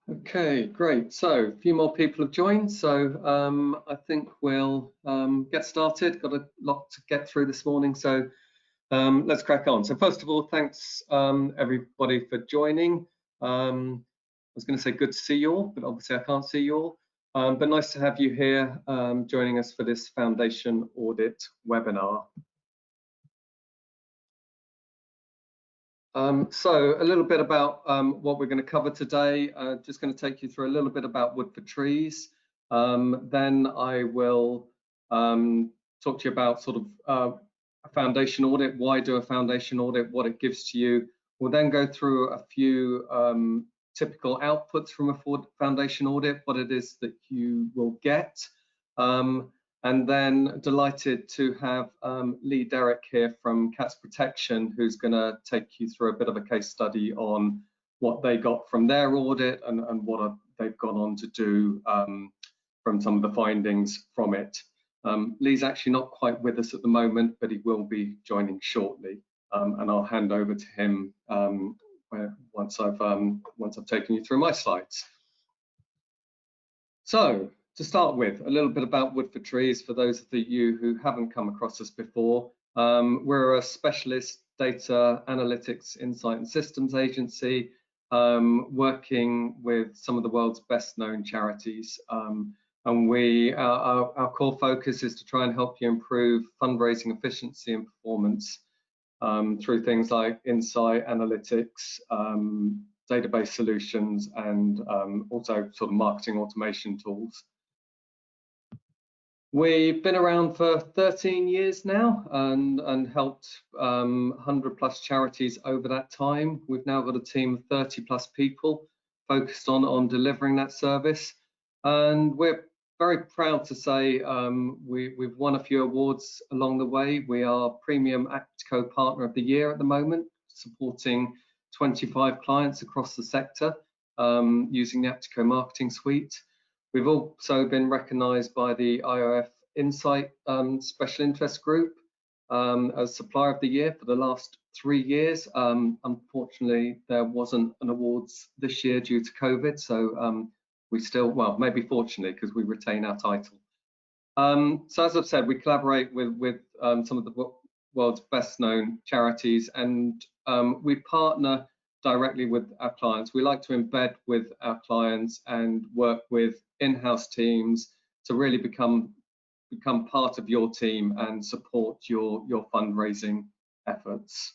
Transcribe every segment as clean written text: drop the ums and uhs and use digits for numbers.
Okay, great. So a few more people have joined, so I think we'll get started. Got a lot to get through this morning, so let's crack on. So first of all, thanks everybody for joining. I was going to say good to see you all, but obviously I can't see you all. But nice to have you here joining us for this Foundation Audit webinar. So a little bit about what we're going to cover today. Just going to take you through a little bit about wood for trees. Then I will talk to you about sort of a foundation audit, why do a foundation audit, what it gives to you. We'll then go through a few typical outputs from a foundation audit, what it is that you will get. And then delighted to have Lee Derrick here from Cats Protection, who's going to take you through a bit of a case study on what they got from their audit and what they've gone on to do from some of the findings from it. Lee's actually not quite with us at the moment, but he will be joining shortly, and I'll hand over to him once I've taken you through my slides. So, to start with, a little bit about Wood for Trees for those of you who haven't come across us before. We're a specialist data analytics, insight and systems agency working with some of the world's best known charities. And our core focus is to try and help you improve fundraising efficiency and performance through things like insight, analytics, database solutions, and also sort of marketing automation tools. We've been around for 13 years now and helped 100+ charities over that time. We've now got a team of 30+ people focused on delivering that service. And we're very proud to say we've won a few awards along the way. We are Premium APTCO Partner of the Year at the moment, supporting 25 clients across the sector using the APTCO Marketing Suite. We've also been recognised by the IOF Insight Special Interest Group as Supplier of the Year for the last 3 years. Unfortunately, there wasn't an awards this year due to COVID, so we still, well, maybe fortunately, because we retain our title. So as I've said, we collaborate with some of the world's best known charities, and we partner directly with our clients. We like to embed with our clients and work with in-house teams to really become part of your team and support your fundraising efforts.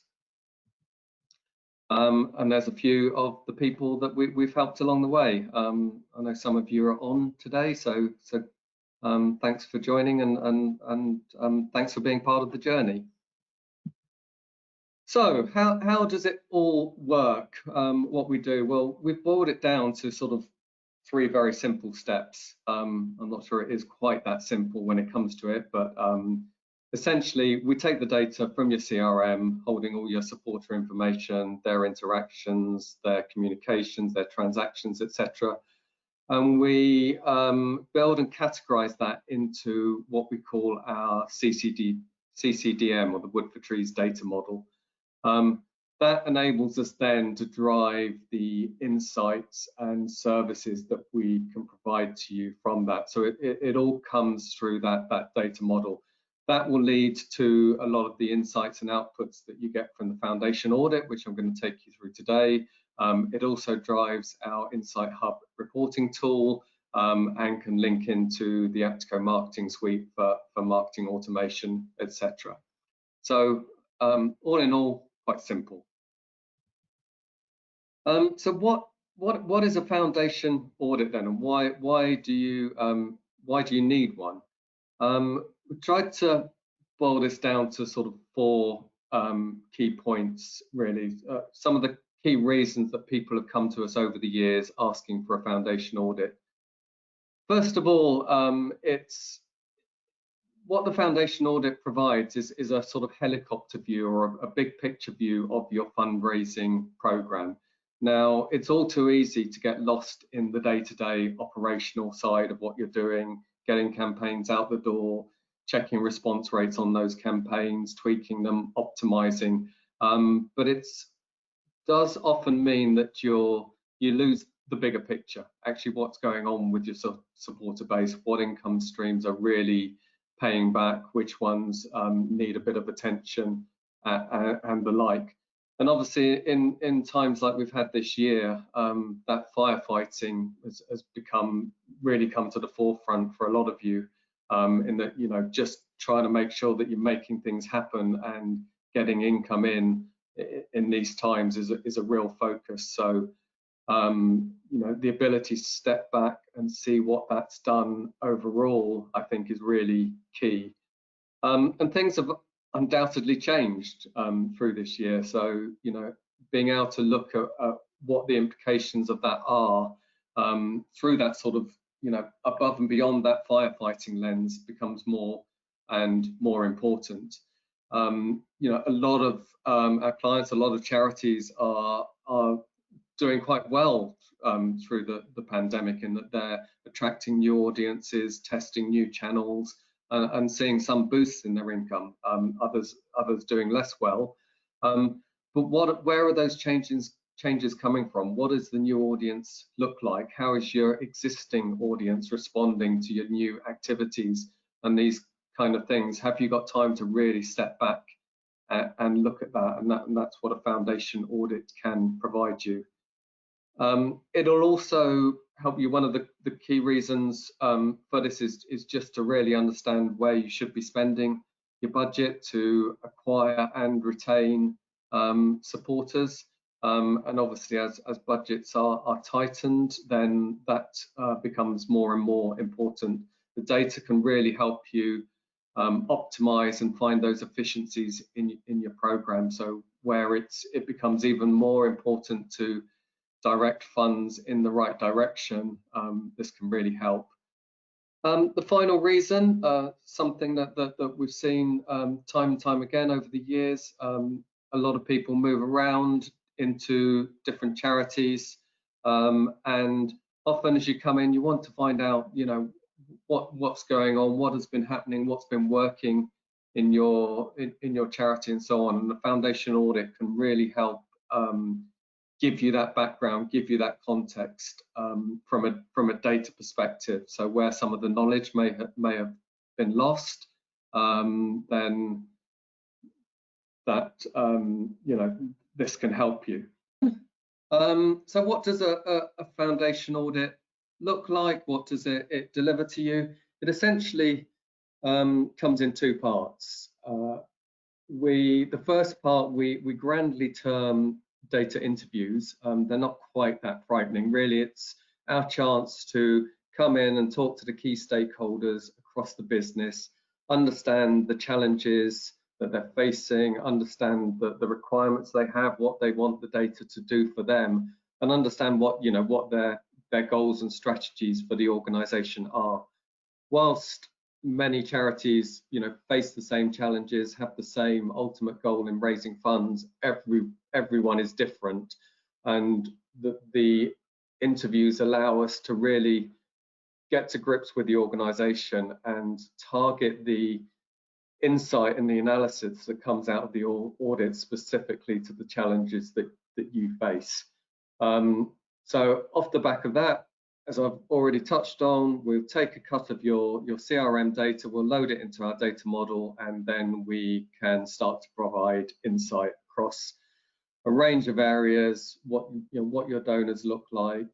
And there's a few of the people that we've helped along the way. I know some of you are on today, so thanks for joining and thanks for being part of the journey. So how does it all work, what we do? Well, we've boiled it down to sort of 3 very simple steps. I'm not sure it is quite that simple when it comes to it, but essentially we take the data from your CRM, holding all your supporter information, their interactions, their communications, their transactions, etc. And we build and categorize that into what we call our CCDM, or the Wood for Trees data model. That enables us then to drive the insights and services that we can provide to you from that. So it all comes through that data model. That will lead to a lot of the insights and outputs that you get from the Foundation Audit, which I'm going to take you through today. It also drives our Insight Hub reporting tool and can link into the APTCO Marketing Suite for marketing automation, etc. So all in all, quite simple. So what is a foundation audit then, and why do you need one? We tried to boil this down to sort of 4 key points, really. Some of the key reasons that people have come to us over the years asking for a foundation audit. First of all, it's what the foundation audit provides is a sort of helicopter view or a big picture view of your fundraising program. Now, it's all too easy to get lost in the day-to-day operational side of what you're doing, getting campaigns out the door, checking response rates on those campaigns, tweaking them, optimizing. But it does often mean that you lose the bigger picture, actually what's going on with your supporter base, what income streams are really paying back, which ones need a bit of attention, and the like. And obviously in times like we've had this year, that firefighting has really come to the forefront for a lot of you, in that, you know, just trying to make sure that you're making things happen and getting income in these times is a real focus. So you know, the ability to step back and see what that's done overall, I think, is really key. And things have undoubtedly changed through this year. So, you know, being able to look at what the implications of that are through that sort of, you know, above and beyond that firefighting lens becomes more and more important. You know, a lot of our clients, a lot of charities are doing quite well through the pandemic, in that they're attracting new audiences, testing new channels, and seeing some boosts in their income. Others doing less well. But where are those changes coming from? What does the new audience look like? How is your existing audience responding to your new activities and these kind of things? Have you got time to really step back and look at that? And that's what a foundation audit can provide you. It'll also help you. One of the key reasons for this is just to really understand where you should be spending your budget to acquire and retain supporters. And obviously, as budgets are tightened, then that becomes more and more important. The data can really help you optimize and find those efficiencies in your program. So where it becomes even more important to direct funds in the right direction, this can really help. The final reason, something that we've seen time and time again over the years, a lot of people move around into different charities, and often as you come in, you want to find out, you know, what's going on, what has been happening, what's been working in your charity, and so on. And the foundation audit can really help give you that background, give you that context from a data perspective. So where some of the knowledge may have been lost, then that you know, this can help you. So what does a foundation audit look like? What does it deliver to you? It essentially comes in two parts. The first part we grandly term data interviews. They're not quite that frightening. Really, it's our chance to come in and talk to the key stakeholders across the business, understand the challenges that they're facing, understand the requirements they have, what they want the data to do for them, and understand what, you know, what their goals and strategies for the organization are. Whilst many charities, you know, face the same challenges, have the same ultimate goal in raising funds, everyone is different, and the interviews allow us to really get to grips with the organization and target the insight and the analysis that comes out of the audit specifically to the challenges that you face. So off the back of that, as I've already touched on, we'll take a cut of your CRM data, we'll load it into our data model, and then we can start to provide insight across a range of areas, what your donors look like.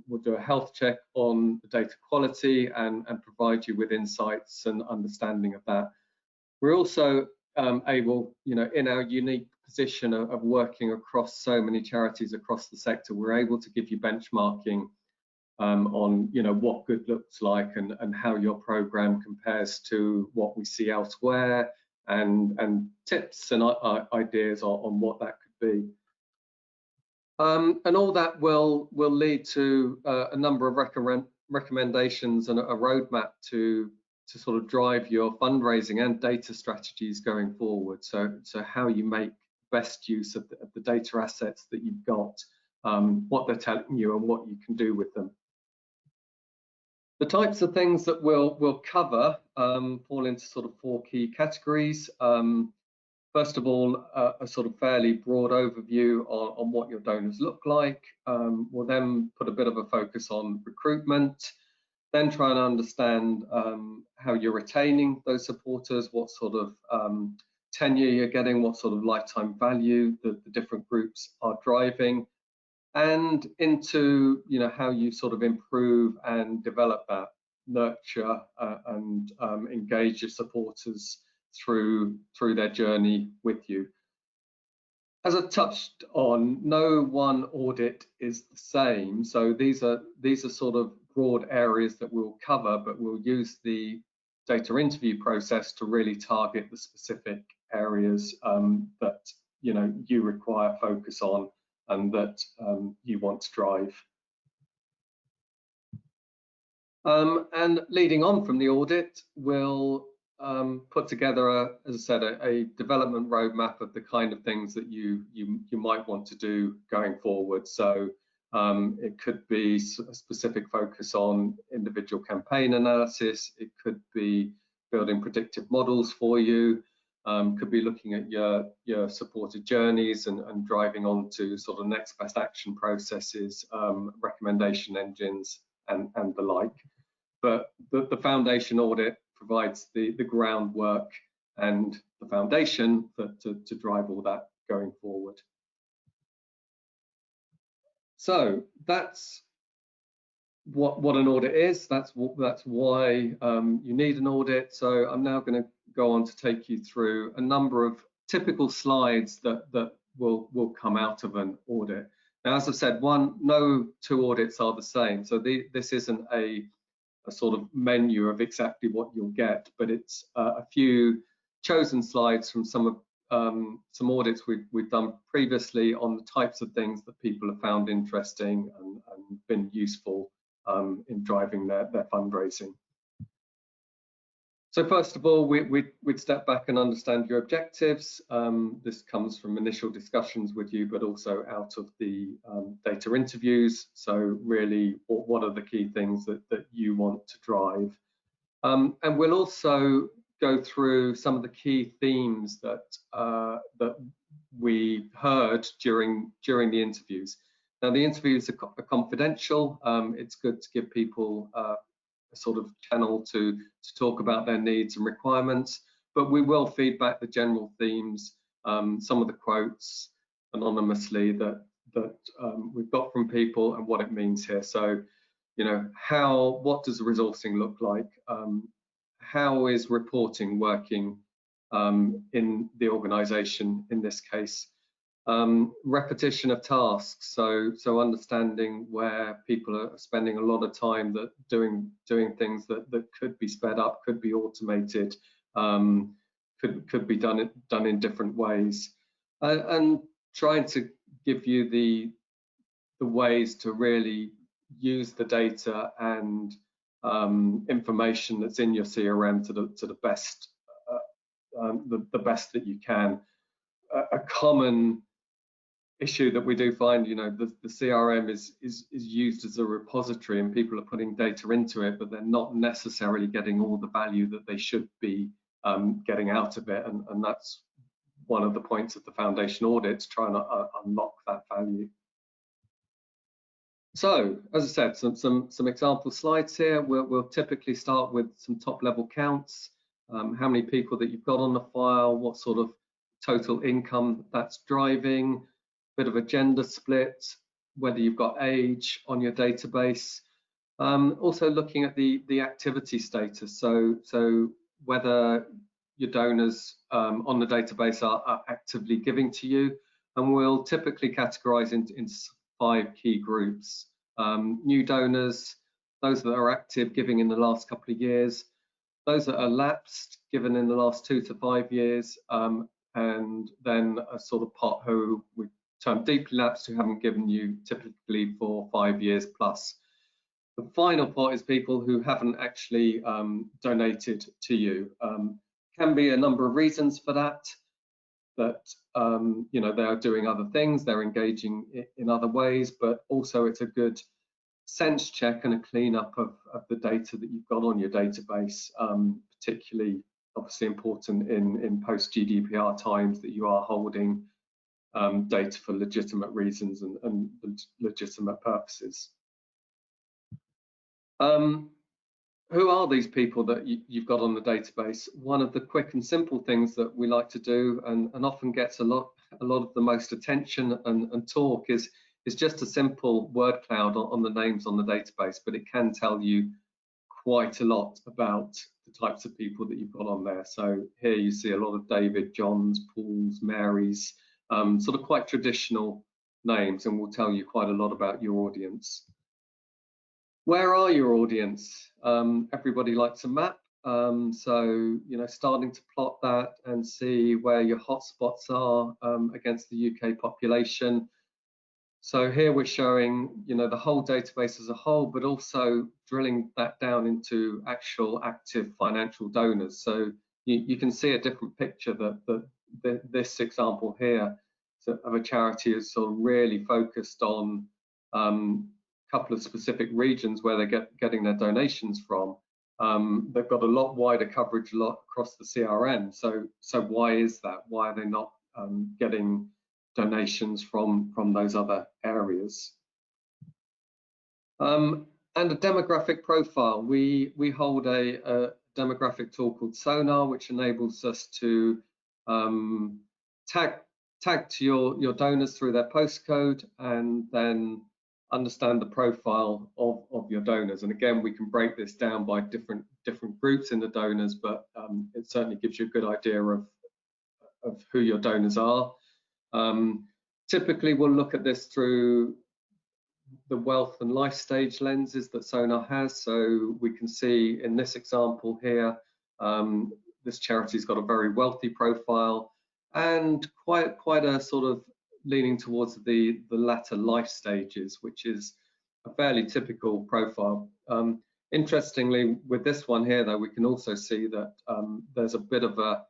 We'll do a health check on the data quality and provide you with insights and understanding of that. We're also able, you know, in our unique position of working across so many charities across the sector, we're able to give you benchmarking on, you know, what good looks like and how your program compares to what we see elsewhere, and tips and ideas on what that could be. And all that will lead to a number of recommendations and a roadmap to sort of drive your fundraising and data strategies going forward. So how you make best use of the data assets that you've got, what they're telling you, and what you can do with them. The types of things that we'll cover fall into sort of four key categories. First of all, a sort of fairly broad overview on what your donors look like. We'll then put a bit of a focus on recruitment, then try and understand how you're retaining those supporters, what sort of tenure you're getting, what sort of lifetime value the different groups are driving, and into how you sort of improve and develop that, nurture and engage your supporters through their journey with you. As I touched on, no one audit is the same, so these are sort of broad areas that we'll cover, but we'll use the data interview process to really target the specific areas that you require focus on and that you want to drive. And leading on from the audit, we'll put together, as I said, a development roadmap of the kind of things that you might want to do going forward. So it could be a specific focus on individual campaign analysis. It could be building predictive models for you. Could be looking at your supported journeys and driving on to sort of next best action processes, recommendation engines, and the like. But the foundation audit provides the groundwork and the foundation to drive all that going forward. So that's what an audit is. That's why you need an audit. So I'm now going to go on to take you through a number of typical slides that will come out of an audit. Now, as I've said, no two audits are the same. So this isn't a sort of menu of exactly what you'll get, but it's a few chosen slides from some audits we've done previously on the types of things that people have found interesting and been useful in driving their fundraising. So first of all, we'd step back and understand your objectives. This comes from initial discussions with you, but also out of the data interviews. So really, what are the key things that you want to drive? And we'll also go through some of the key themes that we heard during the interviews. Now, the interviews are confidential. It's good to give people a sort of channel to talk about their needs and requirements, but we will feedback the general themes, some of the quotes anonymously that we've got from people and what it means here. So, what does the resourcing look like? How is reporting working in the organisation in this case? Repetition of tasks, so understanding where people are spending a lot of time doing things that could be sped up, could be automated, could be done in different ways, and trying to give you the ways to really use the data and information that's in your CRM to the best the best that you can. A common issue that we do find, the CRM is used as a repository and people are putting data into it, but they're not necessarily getting all the value that they should be getting out of it, and that's one of the points of the foundation audits, trying to unlock that value. So, as I said, some example slides here. We'll typically start with some top level counts, how many people that you've got on the file, what sort of total income that's driving, bit of a gender split, whether you've got age on your database. Also looking at the activity status, so whether your donors on the database are actively giving to you, and we'll typically categorize into 5 key groups. New donors, those that are active, giving in the last couple of years, those that are lapsed, given in the last 2 to 5 years, and then a sort of pot who we term deeply lapsed, who haven't given you typically for 5 years plus. The final pot is people who haven't actually donated to you. Can be a number of reasons for that. That they are doing other things, they're engaging in other ways, but also it's a good sense check and a cleanup of the data that you've got on your database, particularly obviously important in post-GDPR times that you are holding data for legitimate reasons and legitimate purposes. Who are these people that you've got on the database? One of the quick and simple things that we like to do and often gets a lot of the most attention and talk is just a simple word cloud on the names on the database, but it can tell you quite a lot about the types of people that you've got on there. So here you see a lot of David, Johns, Pauls, Marys, sort of quite traditional names, and will tell you quite a lot about your audience. Where are your audience? Everybody likes a map, so starting to plot that and see where your hotspots are against the UK population. So here we're showing the whole database as a whole, but also drilling that down into actual active financial donors. So you can see a different picture that this example here of a charity is sort of really focused on couple of specific regions where they're getting their donations from. They've got a lot wider coverage across the CRN. So why is that? Why are they not getting donations from those other areas? And a demographic profile. We hold a demographic tool called Sonar, which enables us to tag to your donors through their postcode and then understand the profile of your donors. And again, we can break this down by different groups in the donors, but it certainly gives you a good idea of who your donors are. Typically, we'll look at this through the wealth and life stage lenses that Sonar has. So we can see in this example here, this charity's got a very wealthy profile and quite a sort of leaning towards the latter life stages, which is a fairly typical profile. Interestingly, with this one here, though, we can also see that there's a bit of a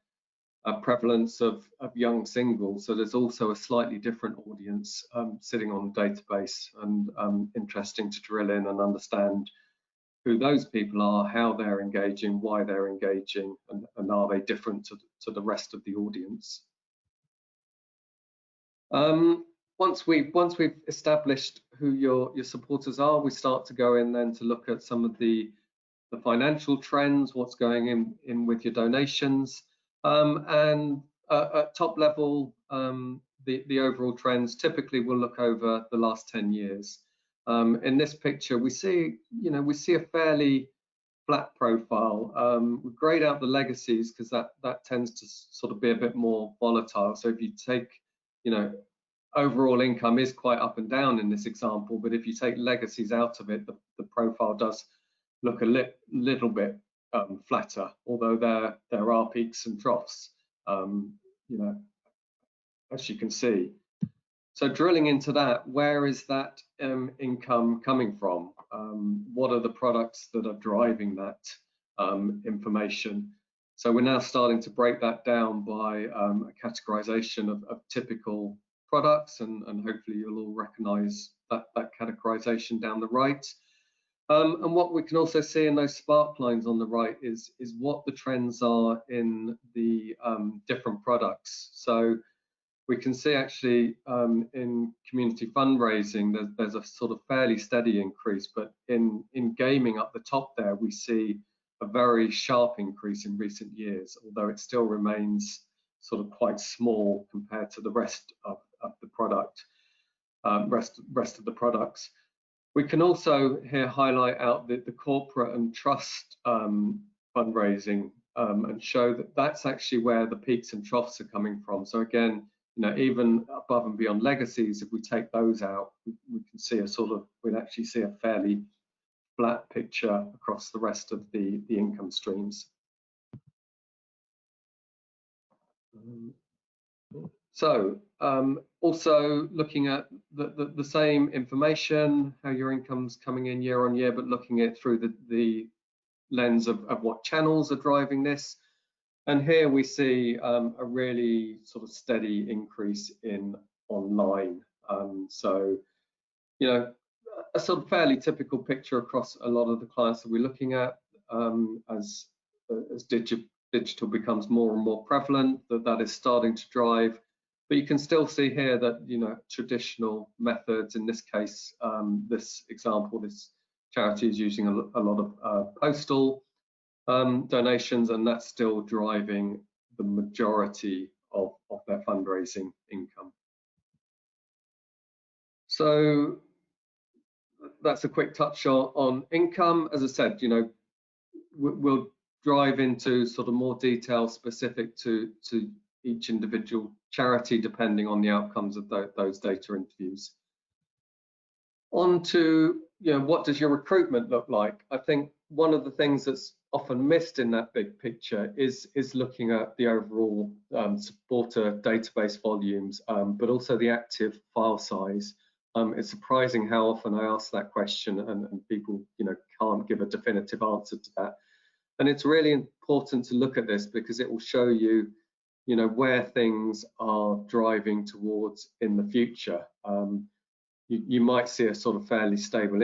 prevalence of young singles. So there's also a slightly different audience sitting on the database, and interesting to drill in and understand who those people are, how they're engaging, why they're engaging, and are they different to the rest of the audience. Once we've established who your supporters are, we start to go in then to look at some of the financial trends, what's going in with your donations, and at top level, the overall trends. Typically, we'll look over the last 10 years. In this picture, we see a fairly flat profile. We grade out the legacies because that tends to sort of be a bit more volatile. So if you take overall income is quite up and down in this example, but if you take legacies out of it, the profile does look a little bit flatter, although there are peaks and troughs, as you can see. So drilling into that, where is that income coming from? What are the products that are driving that information? So we're now starting to break that down by a categorization of typical products, and hopefully you'll all recognize that categorization down the right. And what we can also see in those spark lines on the right is what the trends are in the different products. So we can see actually in community fundraising, there's a sort of fairly steady increase, but in gaming up the top there, we see a very sharp increase in recent years, although it still remains sort of quite small compared to the rest of the product, rest of the products. We can also here highlight out the corporate and trust fundraising and show that that's actually where the peaks and troughs are coming from. So again, even above and beyond legacies, if we take those out, we can see we'd actually see a fairly flat picture across the rest of the income streams. So also looking at the same information, how your income's coming in year on year, but looking at it through the lens of what channels are driving this. And here we see a really sort of steady increase in online. So, a sort of fairly typical picture across a lot of the clients that we're looking at as digital becomes more and more prevalent, that is starting to drive. But you can still see here that, you know, traditional methods, in this case, this example, this charity is using a lot of postal donations, and that's still driving the majority of their fundraising income. So that's a quick touch on income. As I said, you know, we'll drive into sort of more detail specific to each individual charity depending on the outcomes of those data interviews. On to, you know, what does your recruitment look like? I think one of the things that's often missed in that big picture is looking at the overall supporter database volumes, but also the active file size. It's surprising how often I ask that question and people, you know, can't give a definitive answer to that. And it's really important to look at this because it will show you, you know, where things are driving towards in the future. You might see a sort of fairly stable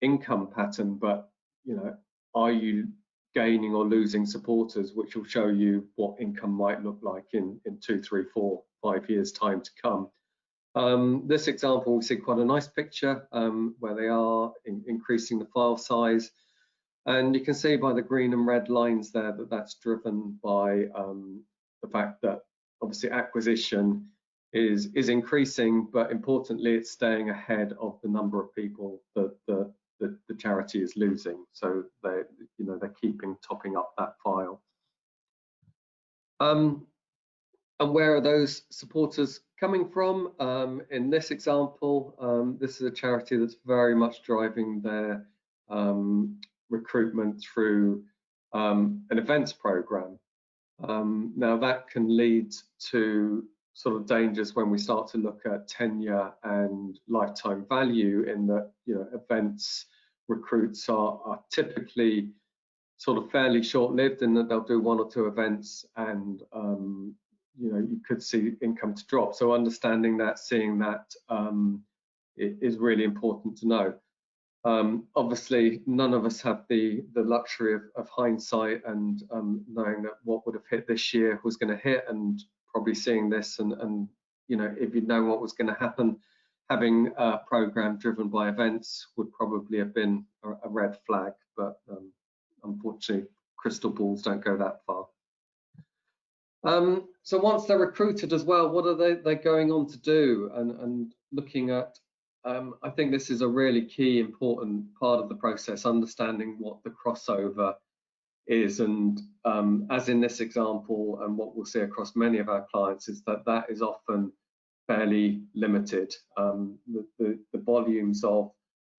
income pattern, but, you know, are you gaining or losing supporters, which will show you what income might look like in 2, 3, 4, 5 years time to come. This example, we see quite a nice picture where they are increasing the file size. And you can see by the green and red lines there that that's driven by the fact that obviously acquisition is increasing, but importantly, it's staying ahead of the number of people that the charity is losing. So they're keeping topping up that file. And where are those supporters coming from? In this example, this is a charity that's very much driving their recruitment through an events program. Now that can lead to sort of dangers when we start to look at tenure and lifetime value, in that, you know, events recruits are typically sort of fairly short-lived in that they'll do 1 or 2 events and you know, you could see income to drop. So understanding that, seeing that is really important to know. Obviously, none of us have the luxury of hindsight and knowing that what would have hit this year was going to hit, and probably seeing this and you know, if you'd known what was going to happen, having a program driven by events would probably have been a red flag. But unfortunately, crystal balls don't go that far. So once they're recruited as well, what are they going on to do? And looking at, I think this is a really key, important part of the process, understanding what the crossover is. And as in this example, and what we'll see across many of our clients, is that is often fairly limited. The volumes of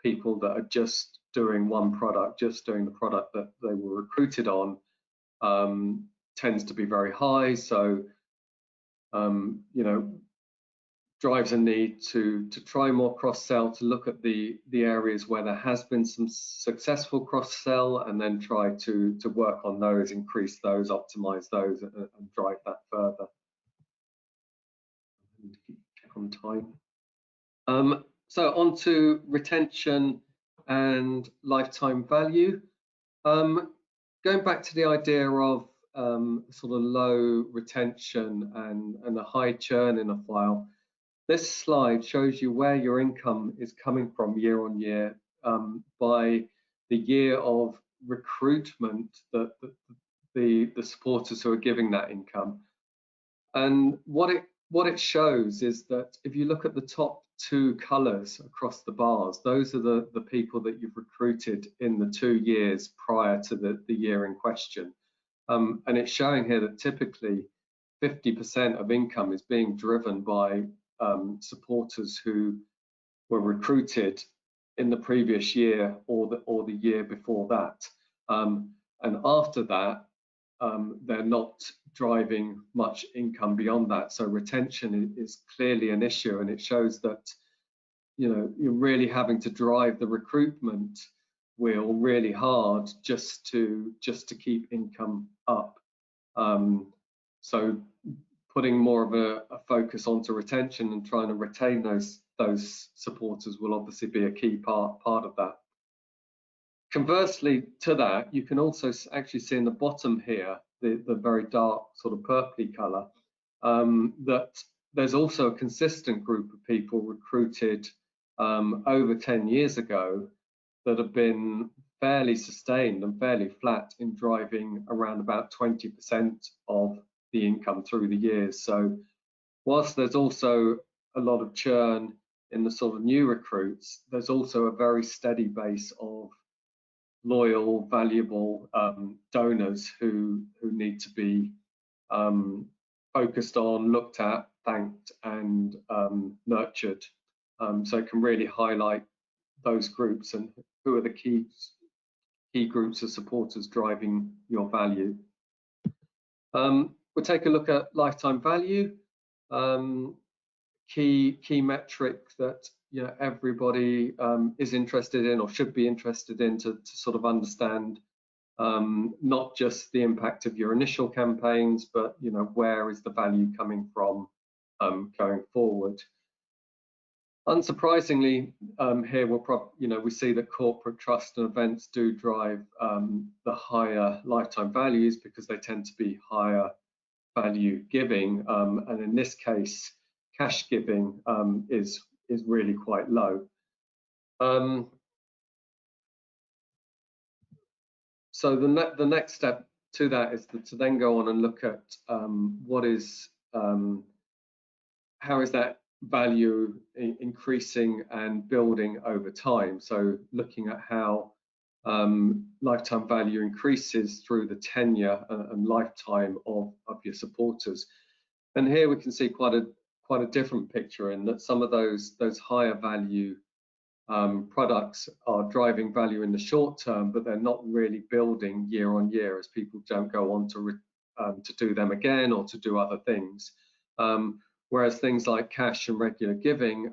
people that are just doing one product, just doing the product that they were recruited on, tends to be very high. So you know, drives a need to try more cross-sell, to look at the areas where there has been some successful cross-sell, and then try to work on those, increase those, optimize those, and drive that further. Check on time. So on to retention and lifetime value. Going back to the idea of sort of low retention and a high churn in a file, this slide shows you where your income is coming from year on year by the year of recruitment that the supporters who are giving that income. And what it shows is that if you look at the top 2 colors across the bars, those are the people that you've recruited in the 2 years prior to the year in question. And it's showing here that typically 50% of income is being driven by supporters who were recruited in the previous year or the year before that. And after that, they're not driving much income beyond that. So retention is clearly an issue, and it shows that, you know, you're really having to drive the recruitment wheel really hard just to keep income up. So putting more of a focus onto retention and trying to retain those supporters will obviously be a key part of that. Conversely to that, you can also actually see in the bottom here the very dark sort of purpley colour, that there's also a consistent group of people recruited over 10 years ago that have been fairly sustained and fairly flat in driving around about 20% of the income through the years. So whilst there's also a lot of churn in the sort of new recruits, there's also a very steady base of loyal, valuable donors who need to be focused on, looked at, thanked, and nurtured. So it can really highlight those groups and who are the key groups of supporters driving your value. We'll take a look at lifetime value, key metric that everybody is interested in or should be interested in to sort of understand not just the impact of your initial campaigns, but where is the value coming from going forward. Unsurprisingly, here we see that corporate trust and events do drive the higher lifetime values because they tend to be higher value giving, and in this case, cash giving is really quite low. So the next step to that is to then go on and look at how is that value increasing and building over time. So looking at how lifetime value increases through the tenure and lifetime of your supporters. And here we can see quite a different picture in that some of those higher value products are driving value in the short term, but they're not really building year on year as people don't go on to do them again or to do other things. Whereas things like cash and regular giving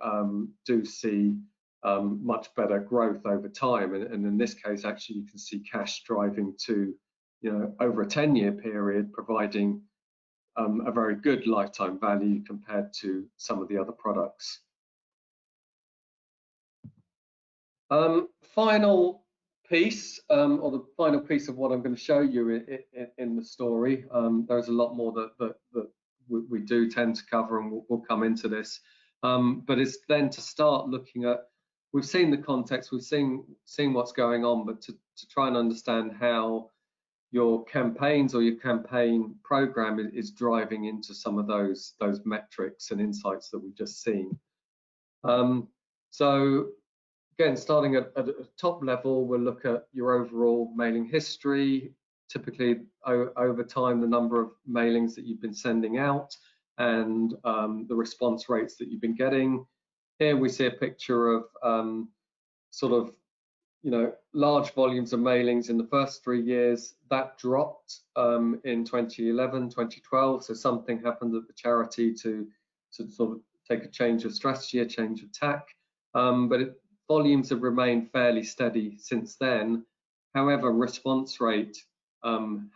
do see much better growth over time, and in this case, actually, you can see cash driving to over a 10-year period, providing a very good lifetime value compared to some of the other products. Final piece, or the final piece of what I'm going to show you in the story. There's a lot more that we do tend to cover, and we'll come into this. But it's then to start looking at, we've seen the context, we've seen what's going on, but to try and understand how your campaigns or your campaign program is driving into some of those metrics and insights that we've just seen. So again, starting at a top level, we'll look at your overall mailing history, typically over time, the number of mailings that you've been sending out and the response rates that you've been getting. Here we see a picture of sort of large volumes of mailings in the first 3 years. That dropped in 2011, 2012. So something happened at the charity to sort of take a change of strategy, a change of tack. But volumes have remained fairly steady since then. However, response rate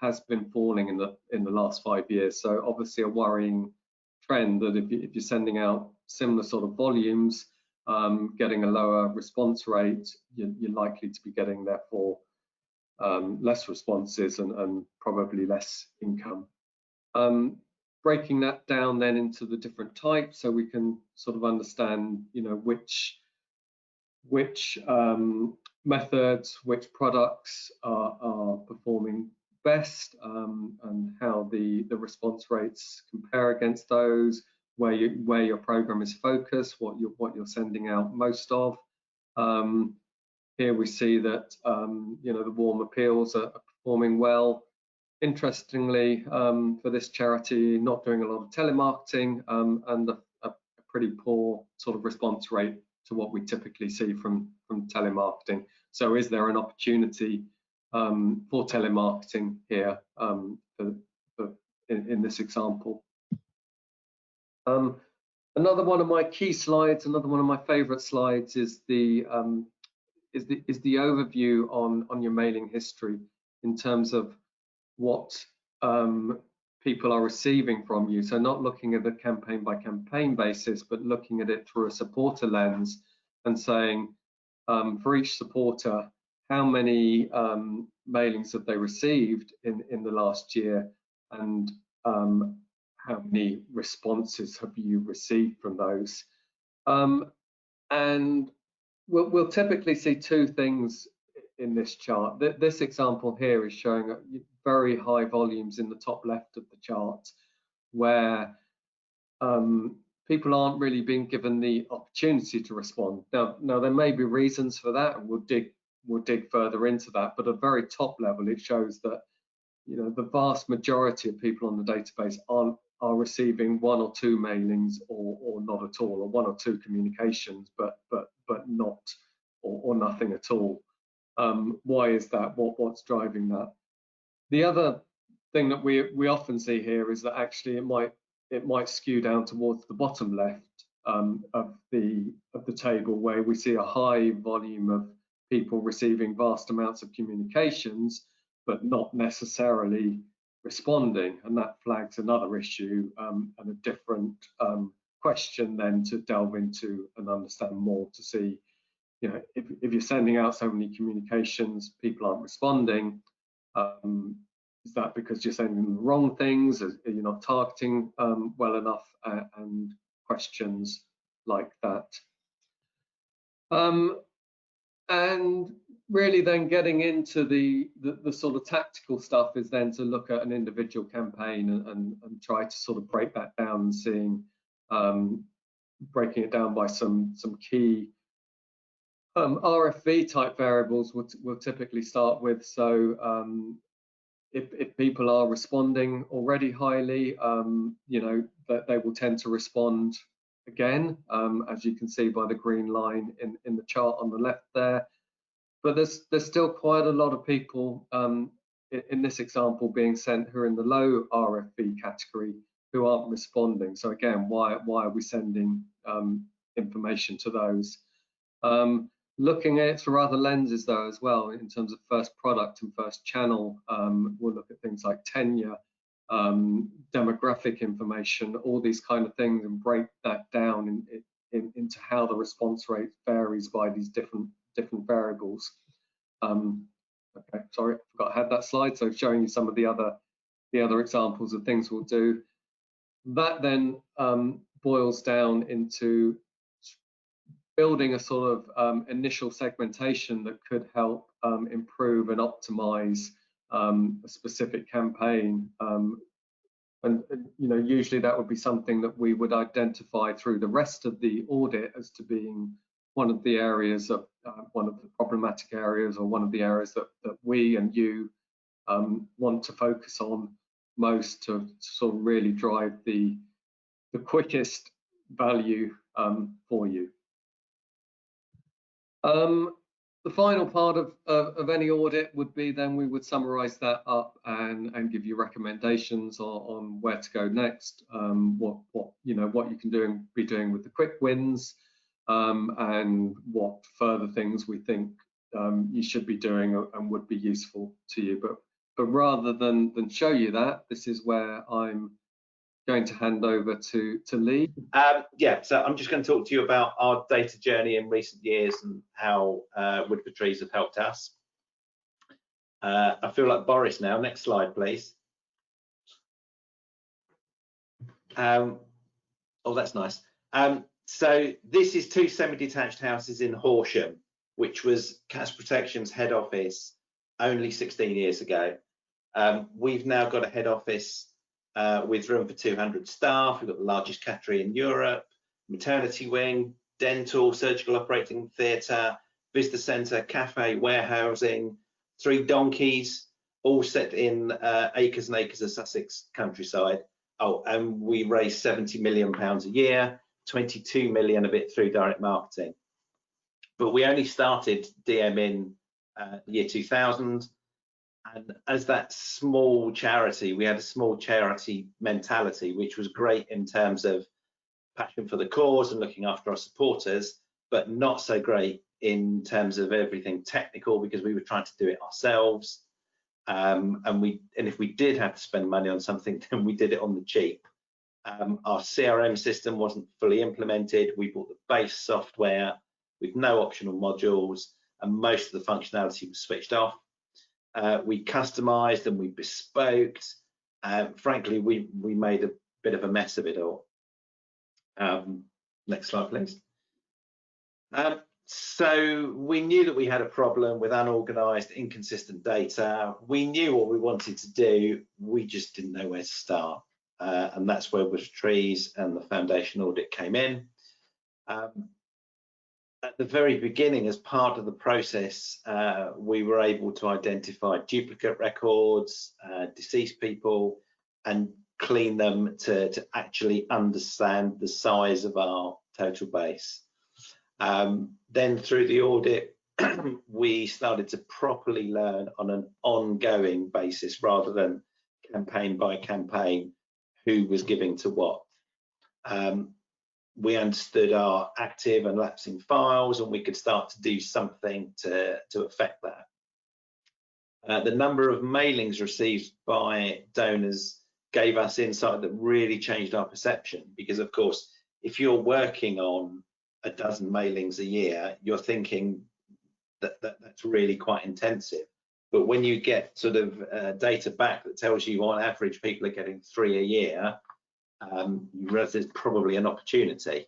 has been falling in the last 5 years. So obviously a worrying trend that if you're sending out similar sort of volumes, getting a lower response rate, you're likely to be getting therefore less responses and probably less income. Breaking that down then into the different types, so we can sort of understand which methods, which products are performing best, and how the response rates compare against those, where your program is focused, what you're sending out most of. Here we see that the warm appeals are performing well. Interestingly, for this charity, not doing a lot of telemarketing and a pretty poor sort of response rate to what we typically see from telemarketing. So is there an opportunity for telemarketing here in this example? Another one of my key slides, another one of my favorite slides is the overview on your mailing history in terms of what people are receiving from you. So not looking at the campaign by campaign basis, but looking at it through a supporter lens and saying, for each supporter, how many mailings have they received in the last year? and how many responses have you received from those. And we'll typically see two things in this chart. This example here is showing very high volumes in the top left of the chart, where people aren't really being given the opportunity to respond. Now there may be reasons for that, and we'll dig further into that. But at a very top level, it shows that the vast majority of people on the database are receiving one or two mailings or not at all, or one or two communications, but not or nothing at all. Why is that? What's driving that? The other thing that we often see here is that actually it might skew down towards the bottom left of the table, where we see a high volume of people receiving vast amounts of communications, but not necessarily responding, and that flags another issue and a different question then to delve into and understand more, to see, if you're sending out so many communications, people aren't responding. Is that because you're sending them the wrong things? Are you not targeting well enough? And questions like that. And really then getting into the sort of tactical stuff is then to look at an individual campaign and try to sort of break that down, and seeing breaking it down by some key RFV type variables we'll typically start with. So if people are responding already highly, that they will tend to respond again, as you can see by the green line in the chart on the left there. But there's still quite a lot of people in this example being sent who are in the low RFV category who aren't responding. So again, why are we sending information to those? Looking at it through other lenses though as well, in terms of first product and first channel, we'll look at things like tenure, demographic information, all these kind of things, and break that down into how the response rate varies by these different variables. Okay, sorry, I forgot I had that slide. So showing you some of the other examples of things we'll do. That then boils down into building a sort of initial segmentation that could help improve and optimize a specific campaign. And usually that would be something that we would identify through the rest of the audit as to being one of the areas of one of the problematic areas, or one of the areas that we and you want to focus on most, to sort of really drive the quickest value for you. The final part of any audit would be then we would summarize that up and give you recommendations on where to go next, what you can be doing with the quick wins, and what further things we think you should be doing and would be useful to you. But rather than show you that, this is where I'm going to hand over to Lee. Yeah, so I'm just going to talk to you about our data journey in recent years and how Woodford trees have helped us. I feel like Boris now. Next slide, please. Oh, that's nice. So this is two semi-detached houses in Horsham, which was Cash Protection's head office only 16 years ago. We've now got a head office with room for 200 staff. We've got the largest cattery in Europe, maternity wing, dental, surgical operating theatre, visitor centre, cafe, warehousing, 3 donkeys, all set in acres and acres of Sussex countryside. Oh, and we raise £70 million a year, 22 million of it through direct marketing. But we only started DM in the year 2000. And as that small charity, we had a small charity mentality, which was great in terms of passion for the cause and looking after our supporters, but not so great in terms of everything technical, because we were trying to do it ourselves. And if we did have to spend money on something, then we did it on the cheap. Our CRM system wasn't fully implemented. We bought the base software with no optional modules, and most of the functionality was switched off. We customized and we bespoked, frankly, we made a bit of a mess of it all. Next slide, please. So we knew that we had a problem with unorganized, inconsistent data. We knew what we wanted to do. We just didn't know where to start. And that's where Wood for Trees and the Foundation Audit came in. At the very beginning, as part of the process, we were able to identify duplicate records, deceased people, and clean them to actually understand the size of our total base. Then through the audit, we started to properly learn on an ongoing basis rather than campaign by campaign who was giving to what. We understood our active and lapsing files, and we could start to do something to affect that. The number of mailings received by donors gave us insight that really changed our perception, because of course, if you're working on a dozen mailings a year, you're thinking that's really quite intensive. But when you get sort of data back that tells you on average people are getting 3 a year, you realize there's probably an opportunity.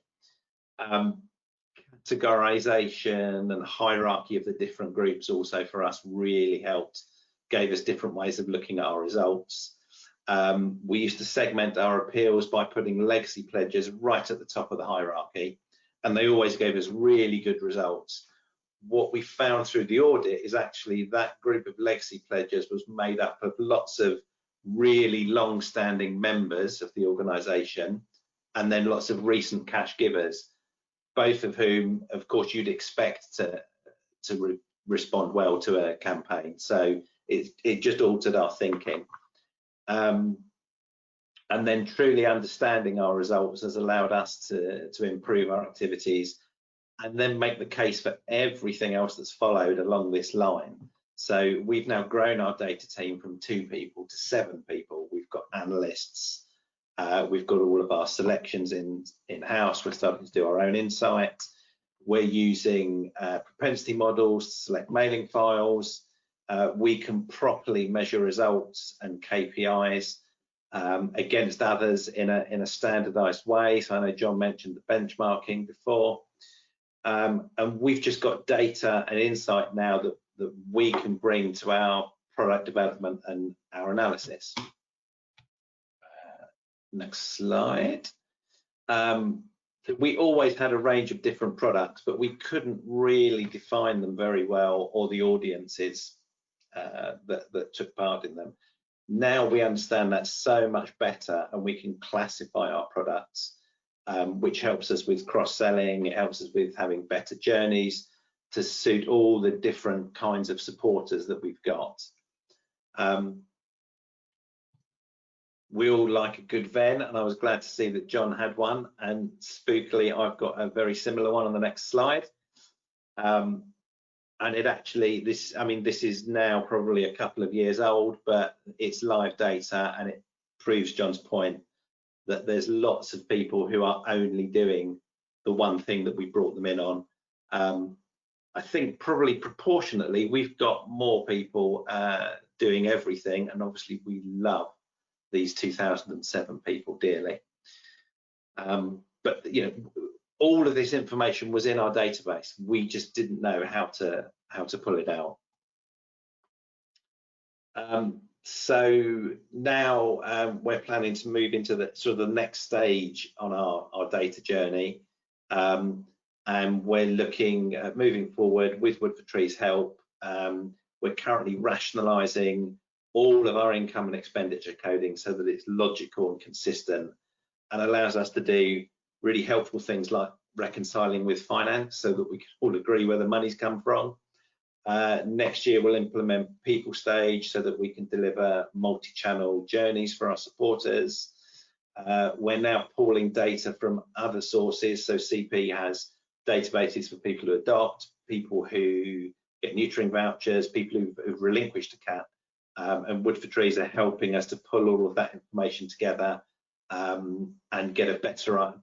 Categorization and hierarchy of the different groups also for us really helped, gave us different ways of looking at our results. We used to segment our appeals by putting legacy pledges right at the top of the hierarchy, and they always gave us really good results. What we found through the audit is actually that group of legacy pledges was made up of lots of really long-standing members of the organisation, and then lots of recent cash givers, both of whom, of course, you'd expect to respond well to a campaign. So it just altered our thinking. And then truly understanding our results has allowed us to improve our activities and then make the case for everything else that's followed along this line. So we've now grown our data team from 2 people to 7 people. We've got analysts, we've got all of our selections in-house. We're starting to do our own insights. We're using propensity models to select mailing files. We can properly measure results and KPIs against others in a standardized way. So I know John mentioned the benchmarking before. And we've just got data and insight now that we can bring to our product development and our analysis. Next slide. We always had a range of different products, but we couldn't really define them very well, or the audiences that took part in them. Now we understand that so much better, and we can classify our products, which helps us with cross-selling. It helps us with having better journeys to suit all the different kinds of supporters that we've got. We all like a good Venn, and I was glad to see that John had one, and spookily I've got a very similar one on the next slide. And it actually, this is now probably a couple of years old, but it's live data, and it proves John's point that there's lots of people who are only doing the one thing that we brought them in on. I think probably proportionately we've got more people doing everything, and obviously we love these 2007 people dearly. But you know, all of this information was in our database. We just didn't know how to pull it out. So now we're planning to move into the sort of the next stage on our data journey, and we're looking at moving forward with Wood for Trees' help. We're currently rationalising all of our income and expenditure coding so that it's logical and consistent, and allows us to do really helpful things like reconciling with finance so that we can all agree where the money's come from. Next year we'll implement People Stage so that we can deliver multi-channel journeys for our supporters. We're now pulling data from other sources, so CP has databases for people who adopt, people who get neutering vouchers, people who've relinquished a cat, and Wood for Trees are helping us to pull all of that information together and get a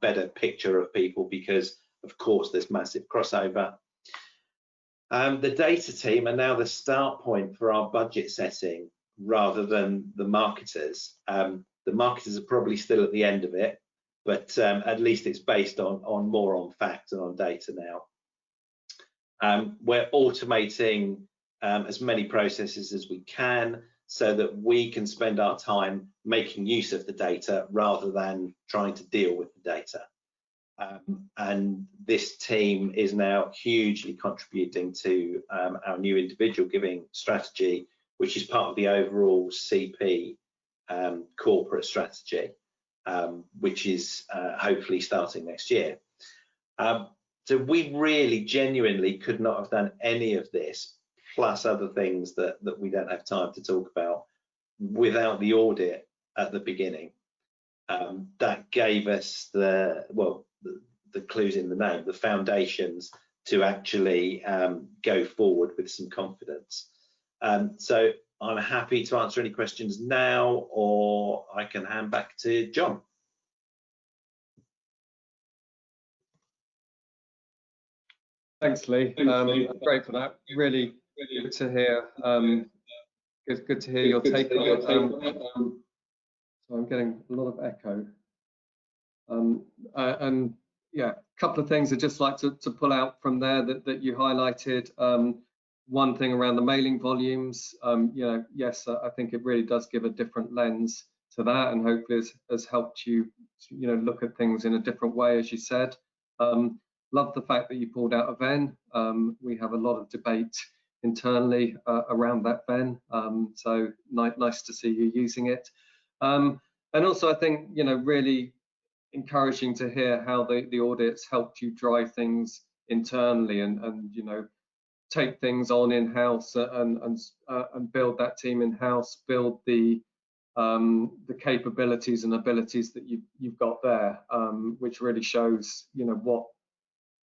better picture of people, because of course there's massive crossover. The data team are now the start point for our budget setting. rather than the marketers. The marketers are probably still at the end of it, but at least it's based on more on facts and on data now. We're automating as many processes as we can so that we can spend our time making use of the data rather than trying to deal with the data. And this team is now hugely contributing to our new individual giving strategy, which is part of the overall CP corporate strategy, which is hopefully starting next year. So we really genuinely could not have done any of this, plus other things that we don't have time to talk about, without the audit at the beginning. That gave us the clues in the name, the foundations to actually go forward with some confidence. So I'm happy to answer any questions now, or I can hand back to John. Thanks, Lee. Great for that. Really good to hear. Good to hear your take on it. So I'm getting a lot of echo. And yeah, a couple of things I'd just like to pull out from there that you highlighted. One thing around the mailing volumes. Yes, I think it really does give a different lens to that, and hopefully has helped you, look at things in a different way, as you said. Love the fact that you pulled out a Venn. We have a lot of debate internally around that Venn, so nice to see you using it. And also, I think, really encouraging to hear how the audits helped you drive things internally and take things on in-house and build that team in-house, build the capabilities and abilities that you've got there, which really shows, what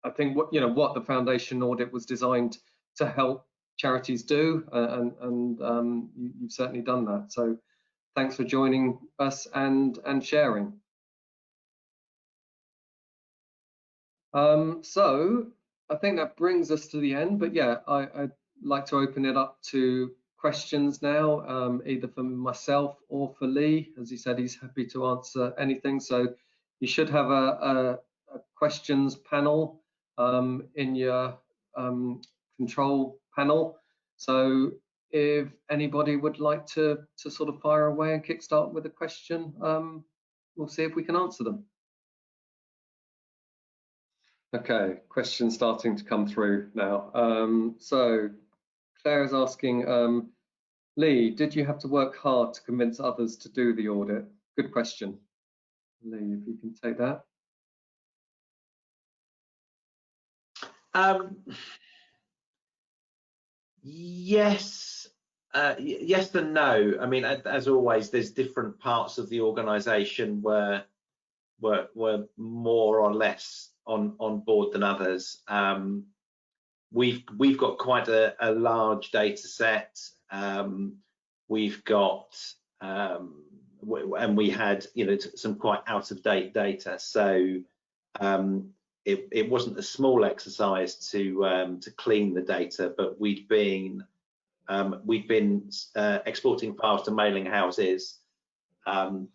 the Foundation Audit was designed to help charities do, and you've certainly done that. So thanks for joining us and sharing. So I think that brings us to the end, but yeah, I'd like to open it up to questions now, either for myself or for Lee. As he said, he's happy to answer anything. So you should have a questions panel in your control panel. So if anybody would like to sort of fire away and kickstart with a question, we'll see if we can answer them. Okay, questions starting to come through now. So Claire is asking, Lee, did you have to work hard to convince others to do the audit? Good question. Lee, if you can take that. Yes, yes and no. I mean, as always, there's different parts of the organisation where we're more or less on board than others. We've got quite a large data set. We've got and we had some quite out of date data, so it wasn't a small exercise to clean the data, but we've been exporting files to mailing houses,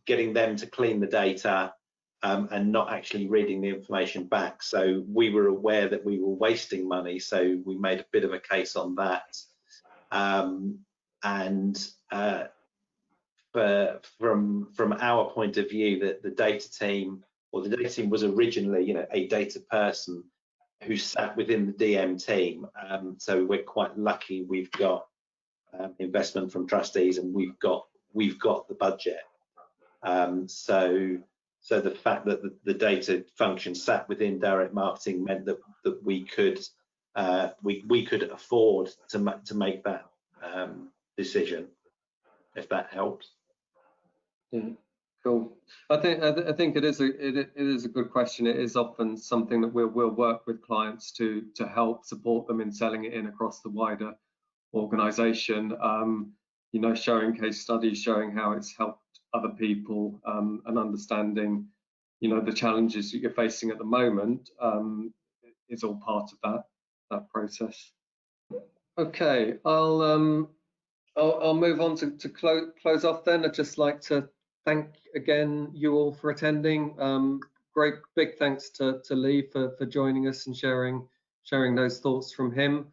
getting them to clean the data, and not actually reading the information back. So we were aware that we were wasting money, so we made a bit of a case on that. From our point of view, that the data team was originally, a data person who sat within the DM team. So we're quite lucky. We've got investment from trustees, and we've got the budget. So the fact that the data function sat within direct marketing meant that we could afford to make that decision, if that helps. Yeah, cool. I think it is a good question. It is often something that we'll work with clients to help support them in selling it in across the wider organisation. Showing case studies, showing how it's helped other people, and understanding, the challenges that you're facing at the moment, is all part of that process. Okay, I'll I'll move on to close off then. I'd just like to thank again you all for attending. Great big thanks to Lee for joining us and sharing those thoughts from him.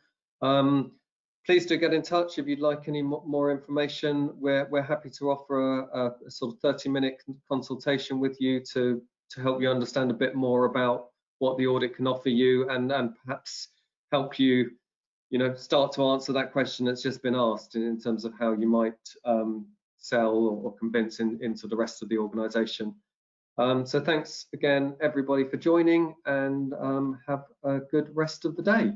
Please do get in touch if you'd like any more information. We're happy to offer a sort of 30-minute consultation with you to help you understand a bit more about what the audit can offer you, and perhaps help you, start to answer that question that's just been asked in terms of how you might sell or convince into the rest of the organisation. So thanks again, everybody, for joining, and have a good rest of the day.